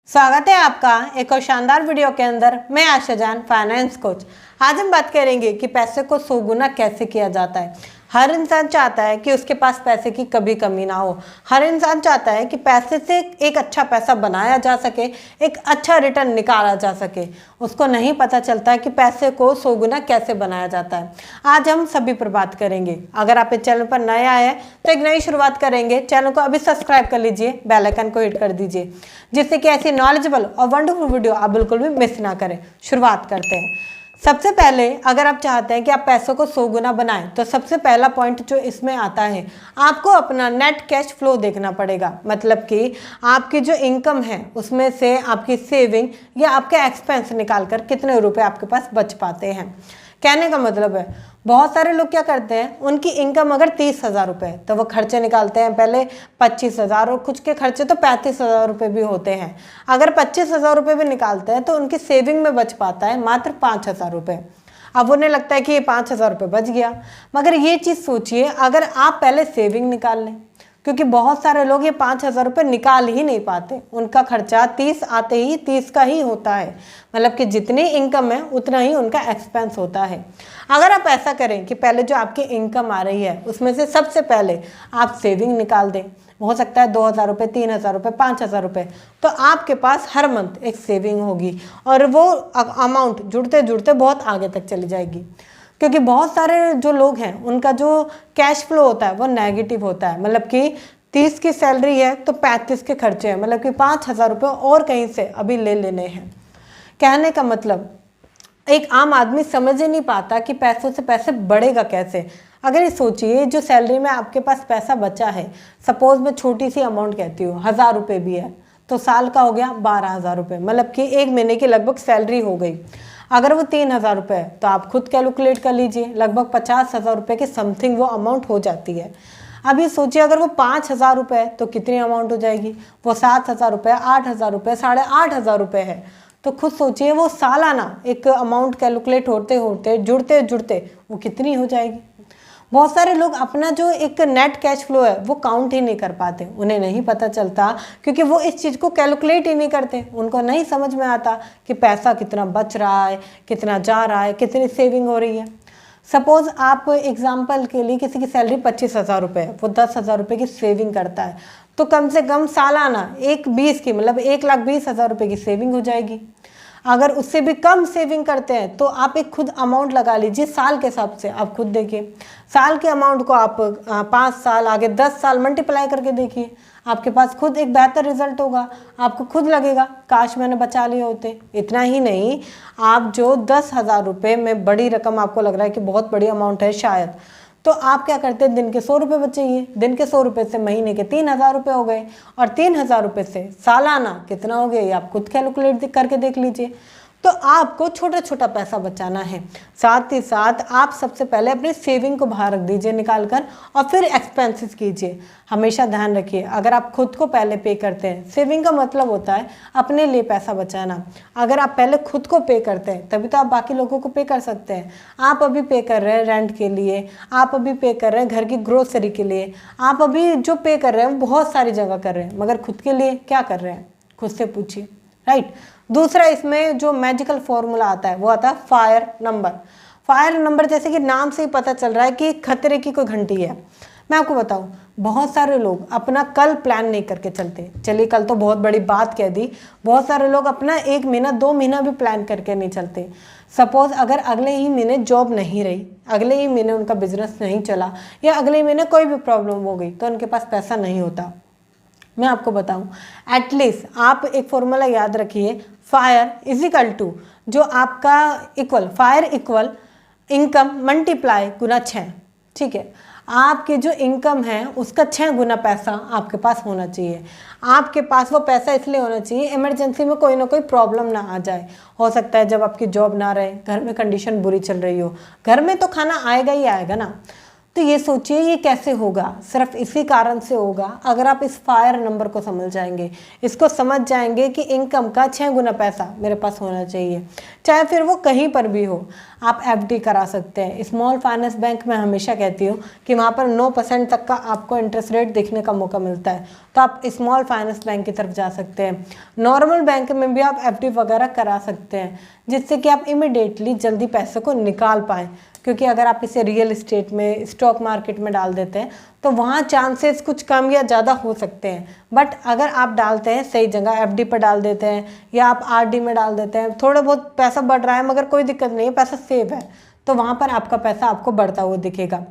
स्वागत है आपका एक और शानदार वीडियो के अंदर। मैं आशा जान, फाइनेंस कोच। आज हम बात करेंगे कि पैसे को 100 गुना कैसे किया जाता है। हर इंसान चाहता है कि उसके पास पैसे की कभी कमी ना हो। हर इंसान चाहता है कि पैसे से एक अच्छा पैसा बनाया जा सके, एक अच्छा रिटर्न निकाला जा सके। उसको नहीं पता चलता है कि पैसे को 100 गुना कैसे बनाया जाता है। आज हम सभी पर बात करेंगे। अगर आप इस चैनल पर नए आए हैं तो एक नई शुरुआत करेंगे। चैनल को अभी सब्सक्राइब कर लीजिए, बेल आइकन को हिट कर दीजिए, जिससे कि ऐसी नॉलेजेबल और वंडरफुल वीडियो आप बिल्कुल भी मिस ना करें। शुरुआत करते हैं। सबसे पहले अगर आप चाहते हैं कि आप पैसों को 100 गुना बनाएं तो सबसे पहला पॉइंट जो इसमें आता है, आपको अपना नेट कैश फ्लो देखना पड़ेगा। मतलब कि आपकी जो इनकम है उसमें से आपकी सेविंग या आपके एक्सपेंस निकालकर कितने रुपए आपके पास बच पाते हैं। कहने का मतलब है, बहुत सारे लोग क्या करते हैं, उनकी इनकम अगर 30,000 रुपये है तो वो खर्चे निकालते हैं पहले 25,000, और कुछ के खर्चे तो 35,000 रुपये भी होते हैं। अगर 25,000 रुपये भी निकालते हैं तो उनकी सेविंग में बच पाता है मात्र 5,000 रुपये। अब उन्हें लगता है कि ये 5,000 रुपये बच गया, मगर ये चीज़ सोचिए, अगर आप पहले सेविंग निकाल लें, क्योंकि बहुत सारे लोग ये 5,000 रुपये निकाल ही नहीं पाते। उनका खर्चा 30 आते ही 30 का ही होता है। मतलब कि जितनी इनकम है उतना ही उनका एक्सपेंस होता है। अगर आप ऐसा करें कि पहले जो आपकी इनकम आ रही है उसमें से सबसे पहले आप सेविंग निकाल दें, हो सकता है 2,000 रुपये, 3,000 रुपये, 5,000 रुपये, तो आपके पास हर मंथ एक सेविंग होगी और वो अमाउंट जुड़ते जुड़ते बहुत आगे तक चली जाएगी। क्योंकि बहुत सारे जो लोग हैं उनका जो कैश फ्लो होता है वो नेगेटिव होता है। मतलब कि 30 की सैलरी है तो 35 के खर्चे हैं, मतलब कि 5,000 रुपये और कहीं से अभी ले लेने हैं। कहने का मतलब, एक आम आदमी समझ ही नहीं पाता कि पैसों से पैसे बढ़ेगा कैसे। अगर ये सोचिए, जो सैलरी में आपके पास पैसा बचा है, सपोज मैं छोटी सी अमाउंट कहती हूँ, 1,000 रुपये भी है, तो साल का हो गया 12,000 रुपये, मतलब कि एक महीने की लगभग सैलरी हो गई। अगर वो 3,000 रुपये है तो आप खुद कैलकुलेट कर लीजिए, लगभग 50,000 रुपये के समथिंग वो अमाउंट हो जाती है। अब ये सोचिए, अगर वो 5,000 रुपये है तो कितनी अमाउंट हो जाएगी, वो 7,000 रुपये, 8,000 रुपये, 8,500 रुपये है। तो खुद सोचिए, वो सालाना एक अमाउंट कैलकुलेट होते होते जुड़ते जुड़ते वो कितनी हो जाएगी। बहुत सारे लोग अपना जो एक नेट कैश फ्लो है वो काउंट ही नहीं कर पाते, उन्हें नहीं पता चलता, क्योंकि वो इस चीज़ को कैलकुलेट ही नहीं करते। उनको नहीं समझ में आता कि पैसा कितना बच रहा है, कितना जा रहा है, कितनी सेविंग हो रही है। सपोज़ आप एग्जाम्पल के लिए, किसी की सैलरी 25,000 रुपये है, वो 10,000 रुपये की सेविंग करता है, तो कम से कम सालाना 1,20 की, मतलब 1,20,000 रुपये की सेविंग हो जाएगी। अगर उससे भी कम सेविंग करते हैं तो आप एक खुद अमाउंट लगा लीजिए साल के हिसाब से। आप खुद देखिए, साल के अमाउंट को आप 5 साल आगे 10 साल मल्टीप्लाई करके देखिए, आपके पास खुद एक बेहतर रिजल्ट होगा। आपको खुद लगेगा काश मैंने बचा लिए होते। इतना ही नहीं, आप जो 10,000 रुपये में बड़ी रकम आपको लग रहा है कि बहुत बड़ी अमाउंट है शायद, तो आप क्या करते हैं, दिन के 100 रुपये बचेंगे। दिन के 100 रुपये से महीने के 3,000 रुपये हो गए, और 3,000 रुपये से सालाना कितना हो गया ये आप खुद कैलकुलेट करके देख लीजिए। तो आपको छोटा छोटा पैसा बचाना है। साथ ही साथ आप सबसे पहले अपनी सेविंग को बाहर रख दीजिए निकाल कर, और फिर एक्सपेंसेस कीजिए। हमेशा ध्यान रखिए, अगर आप खुद को पहले पे करते हैं, सेविंग का मतलब होता है अपने लिए पैसा बचाना। अगर आप पहले खुद को पे करते हैं तभी तो आप बाकी लोगों को पे कर सकते हैं। आप अभी पे कर रहे हैं रेंट के लिए, आप अभी पे कर रहे हैं घर की ग्रोसरी के लिए, आप अभी जो पे कर रहे हैं बहुत सारी जगह कर रहे हैं, मगर खुद के लिए क्या कर रहे हैं, खुद से पूछिए, राइट। दूसरा, इसमें जो मैजिकल फॉर्मूला आता है वो आता है फायर नंबर। फायर नंबर, जैसे कि नाम से ही पता चल रहा है कि खतरे की कोई घंटी है। मैं आपको बताऊं, बहुत सारे लोग अपना कल प्लान नहीं करके चलते। चलिए, कल तो बहुत बड़ी बात कह दी, बहुत सारे लोग अपना 1 महीना 2 महीना भी प्लान करके नहीं चलते। सपोज अगर अगले ही महीने जॉब नहीं रही, अगले ही महीने उनका बिजनेस नहीं चला, या अगले महीने कोई भी प्रॉब्लम हो गई, तो उनके पास पैसा नहीं होता। मैं आपको बताऊं, एटलीस्ट आप एक फॉर्मूला याद रखिए, फायर इजिकल टू जो आपका equal, fire equal income multiply गुना 6। ठीक है, आपकी जो इनकम है उसका 6 गुना पैसा आपके पास होना चाहिए। आपके पास वो पैसा इसलिए होना चाहिए, इमरजेंसी में कोई ना कोई प्रॉब्लम ना आ जाए। हो सकता है जब आपकी जॉब ना रहे, घर में कंडीशन बुरी चल रही हो, घर में तो खाना आएगा ही आएगा ना, तो ये सोचिए ये कैसे होगा, सिर्फ इसी कारण से होगा अगर आप इस फायर नंबर को समझ जाएंगे, इसको समझ जाएंगे कि इनकम का 6 गुना पैसा मेरे पास होना चाहिए, चाहे फिर वो कहीं पर भी हो। आप एफडी करा सकते हैं। स्मॉल फाइनेंस बैंक में हमेशा कहती हूँ कि वहाँ पर 9% तक का आपको इंटरेस्ट रेट देखने का मौका मिलता है, तो आप स्मॉल फाइनेंस बैंक की तरफ जा सकते हैं। नॉर्मल बैंक में भी आप एफडी वगैरह करा सकते हैं, जिससे कि आप इमिडिएटली जल्दी पैसे को निकाल पाएँ, क्योंकि अगर आप इसे रियल इस्टेट में, स्टॉक मार्केट में डाल देते हैं तो वहाँ चांसेस कुछ कम या ज़्यादा हो सकते हैं। बट अगर आप डालते हैं सही जगह, एफडी पर डाल देते हैं या आप आरडी में डाल देते हैं, थोड़ा बहुत पैसा बढ़ रहा है मगर कोई दिक्कत नहीं है, पैसा सेव है, तो वहाँ पर आपका पैसा आपको बढ़ता हुआ दिखेगा।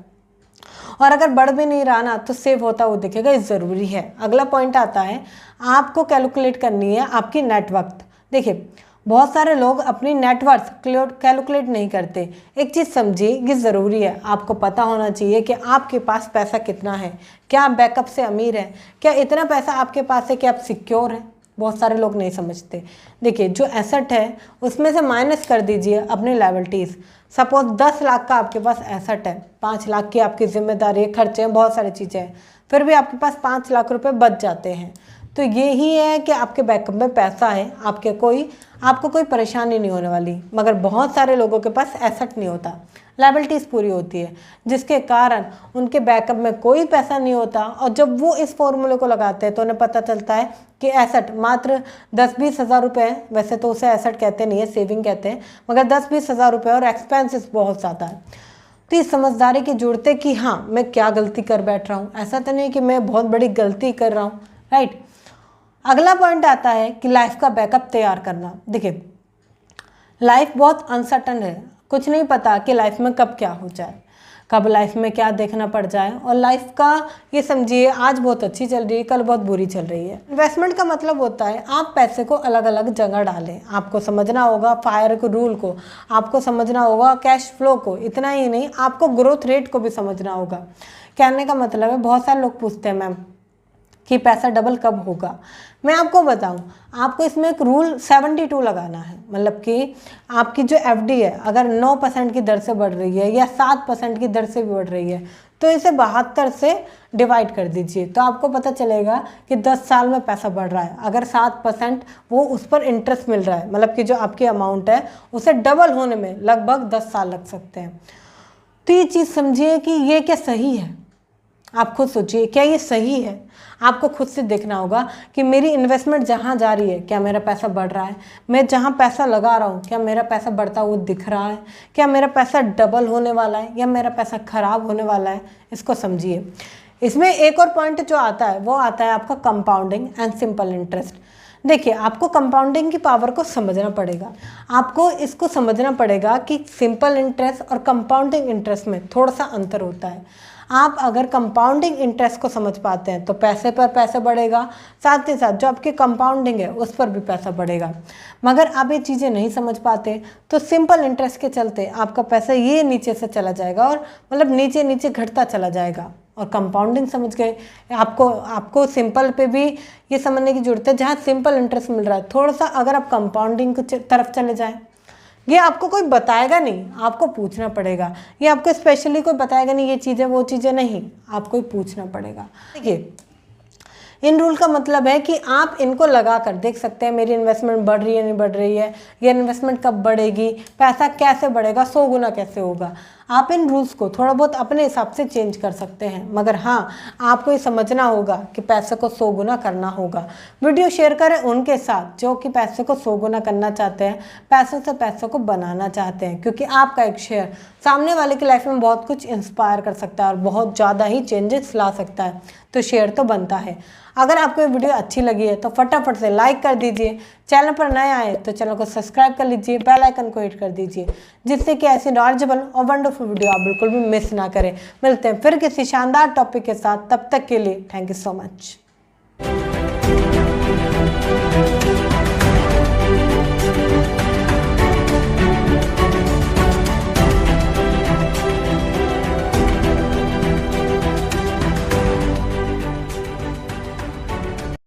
और अगर बढ़ भी नहीं रहा ना तो सेव होता हुआ दिखेगा, ये ज़रूरी है। अगला पॉइंट आता है, आपको कैलकुलेट करनी है आपकी नेटवर्थ। देखिए बहुत सारे लोग अपनी नेटवर्थ कैलकुलेट नहीं करते। एक चीज़ समझिए, ये ज़रूरी है, आपको पता होना चाहिए कि आपके पास पैसा कितना है, क्या आप बैकअप से अमीर हैं, क्या इतना पैसा आपके पास है कि आप सिक्योर हैं। बहुत सारे लोग नहीं समझते। देखिए जो एसेट है उसमें से माइनस कर दीजिए अपनी लायबिलिटीज़। सपोज 10 लाख का आपके पास एसेट है, 5 लाख की आपकी जिम्मेदारी, खर्चे हैं, बहुत सारी चीज़ें हैं, फिर भी आपके पास 5 लाख रुपए बच जाते हैं, तो यही है कि आपके बैकअप में पैसा है, आपको कोई परेशानी नहीं होने वाली। मगर बहुत सारे लोगों के पास एसेट नहीं होता, लायबिलिटीज़ पूरी होती है, जिसके कारण उनके बैकअप में कोई पैसा नहीं होता। और जब वो इस फॉर्मूले को लगाते हैं तो उन्हें पता चलता है कि एसेट मात्र 10-20 हज़ार रुपये है। वैसे तो उसे एसेट कहते नहीं है, सेविंग कहते हैं, मगर 10-20 हज़ार रुपये और एक्सपेंसेस बहुत ज़्यादा है। तो इस समझदारी की जरूरत है कि हाँ मैं क्या गलती कर बैठ रहा हूँ, ऐसा तो नहीं कि मैं बहुत बड़ी गलती कर रहा हूँ, राइट। अगला पॉइंट आता है कि लाइफ का बैकअप तैयार करना। देखिए लाइफ बहुत अनसर्टन है, कुछ नहीं पता कि लाइफ में कब क्या हो जाए, कब लाइफ में क्या देखना पड़ जाए। और लाइफ का ये समझिए आज बहुत अच्छी चल रही है, कल बहुत बुरी चल रही है। इन्वेस्टमेंट का मतलब होता है आप पैसे को अलग अलग जगह डालें। आपको समझना होगा फायर के रूल को, आपको समझना होगा कैश फ्लो को, इतना ही नहीं आपको ग्रोथ रेट को भी समझना होगा। कहने का मतलब है, बहुत सारे लोग पूछते हैं मैम कि पैसा डबल कब होगा। मैं आपको बताऊं, आपको इसमें एक रूल 72 लगाना है। मतलब कि आपकी जो एफडी है अगर 9% की दर से बढ़ रही है या 7% की दर से भी बढ़ रही है तो इसे 72 से डिवाइड कर दीजिए, तो आपको पता चलेगा कि 10 साल में पैसा बढ़ रहा है। अगर 7% वो उस पर इंटरेस्ट मिल रहा है, मतलब कि जो आपकी अमाउंट है उसे डबल होने में लगभग 10 साल लग सकते हैं। तो ये चीज़ समझिए कि ये क्या सही है, आप खुद सोचिए क्या ये सही है। आपको खुद से देखना होगा कि मेरी इन्वेस्टमेंट जहाँ जा रही है क्या मेरा पैसा बढ़ रहा है, मैं जहाँ पैसा लगा रहा हूँ क्या मेरा पैसा बढ़ता हुआ दिख रहा है, क्या मेरा पैसा डबल होने वाला है या मेरा पैसा खराब होने वाला है, इसको समझिए। इसमें एक और पॉइंट जो आता है वो आता है आपका कंपाउंडिंग एंड सिंपल इंटरेस्ट। देखिए आपको कंपाउंडिंग की पावर को समझना पड़ेगा, आपको इसको समझना पड़ेगा कि सिंपल इंटरेस्ट और कंपाउंडिंग इंटरेस्ट में थोड़ा सा अंतर होता है। आप अगर कंपाउंडिंग इंटरेस्ट को समझ पाते हैं तो पैसे पर पैसा बढ़ेगा, साथ ही साथ जो आपकी कंपाउंडिंग है उस पर भी पैसा बढ़ेगा। मगर आप ये चीज़ें नहीं समझ पाते तो सिंपल इंटरेस्ट के चलते आपका पैसा ये नीचे से चला जाएगा और मतलब नीचे नीचे घटता चला जाएगा। और कंपाउंडिंग समझ गए, आपको सिंपल पे भी ये समझने की जरूरत है, जहाँ सिंपल इंटरेस्ट मिल रहा है थोड़ा सा अगर आप कंपाउंडिंग की तरफ चले जाएँ, ये आपको कोई बताएगा नहीं, आपको पूछना पड़ेगा। ये आपको स्पेशली कोई बताएगा नहीं, ये चीज़ें वो चीज़ें नहीं, आपको ही पूछना पड़ेगा। देखिए इन रूल का मतलब है कि आप इनको लगा कर देख सकते हैं मेरी इन्वेस्टमेंट बढ़ रही है नहीं बढ़ रही है, ये इन्वेस्टमेंट कब बढ़ेगी, पैसा कैसे बढ़ेगा, 100 गुना कैसे होगा। आप इन रूल्स को थोड़ा बहुत अपने हिसाब से चेंज कर सकते हैं, मगर हाँ आपको ये समझना होगा कि पैसे को 100 गुना करना होगा। वीडियो शेयर करें उनके साथ जो कि पैसे को 100 गुना करना चाहते हैं, पैसों से पैसों को बनाना चाहते हैं, क्योंकि आपका एक शेयर सामने वाले की लाइफ में बहुत कुछ इंस्पायर कर सकता है और बहुत ज़्यादा ही चेंजेस ला सकता है। तो शेयर तो बनता है। अगर आपको ये वीडियो अच्छी लगी है तो फटाफट से लाइक कर दीजिए, चैनल पर नए आए तो चैनल को सब्सक्राइब कर लीजिए, बेल आइकन को हिट कर दीजिए, जिससे कि ऐसी नॉलेजेबल और वंडरफुल वीडियो आप बिल्कुल भी मिस ना करें। मिलते हैं फिर किसी शानदार टॉपिक के साथ, तब तक के लिए थैंक यू सो मच।